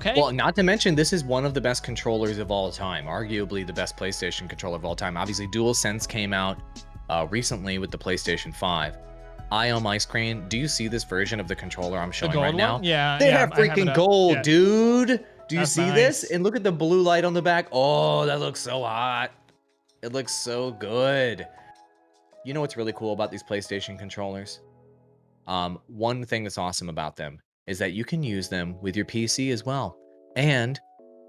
Okay. Well, not to mention, this is one of the best controllers of all time, arguably the best PlayStation controller of all time. Obviously, DualSense came out recently with the PlayStation 5. On my screen, do you see this version of the controller I'm The showing right gold now? one? Yeah, They're yeah, I have it freaking up. gold, Yeah, dude. Do you that's see this? nice. And look at the blue light on the back. Oh, that looks so hot. It looks so good. You know what's really cool about these PlayStation controllers? One thing that's awesome about them is that you can use them with your PC as well. And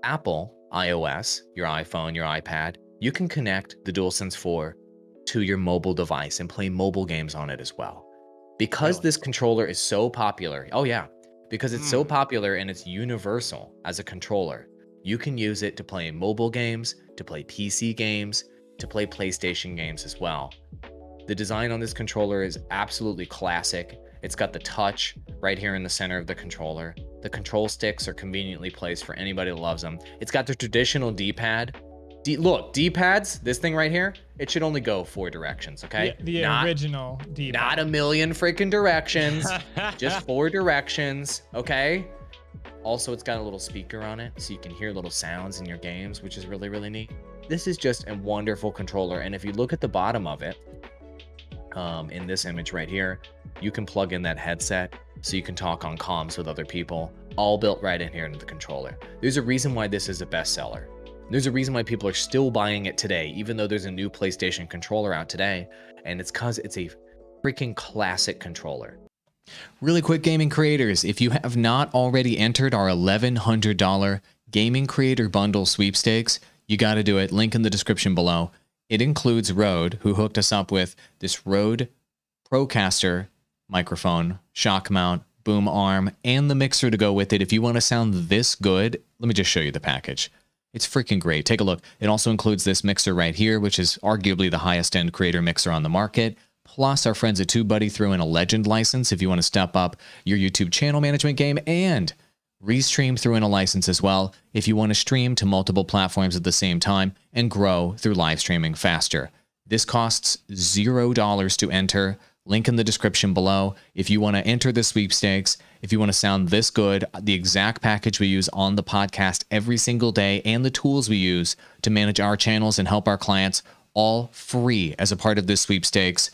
Apple iOS, your iPhone, your iPad, you can connect the DualSense 4 to your mobile device and play mobile games on it as well. Because Really? this controller is so popular, oh yeah, because it's so Mm. popular and it's universal as a controller, you can use it to play mobile games, to play PC games, to play PlayStation games as well. The design on this controller is absolutely classic. It's got the touch right here in the center of the controller. The control sticks are conveniently placed for anybody that loves them. It's got the traditional D-pad. Look, D-pads, this thing right here, it should only go 4 directions, Yeah, okay? the Not original not a D-pad. million freaking directions, just 4 directions, okay? Also, it's got a little speaker on it, so you can hear little sounds in your games, which is really, really neat. This is just a wonderful controller, and if you look at the bottom of it, in this image right here, you can plug in that headset so you can talk on comms with other people, all built right in here into the controller. There's a reason why this is a bestseller. There's a reason why people are still buying it today, even though there's a new PlayStation controller out today, and it's because it's a freaking classic controller. Really quick, gaming creators, if you have not already entered our $1,100 Gaming Creator Bundle sweepstakes, you got to do it. Link in the description below. It includes Rode, who hooked us up with this Rode Procaster microphone, shock mount, boom arm, and the mixer to go with it. If you want to sound this good, let me just show you the package. It's freaking great. Take a look. It also includes this mixer right here, which is arguably the highest end creator mixer on the market. Plus, our friends at TubeBuddy threw in a Legend license if you want to step up your YouTube channel management game, and Restream threw in a license as well if you want to stream to multiple platforms at the same time and grow through live streaming faster. This costs $0 to enter. Link in the description below. If you want to enter the sweepstakes, if you want to sound this good, the exact package we use on the podcast every single day, and the tools we use to manage our channels and help our clients, all free as a part of this sweepstakes.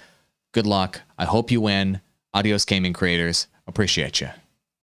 Good luck. I hope you win. Adios, gaming creators. Appreciate you.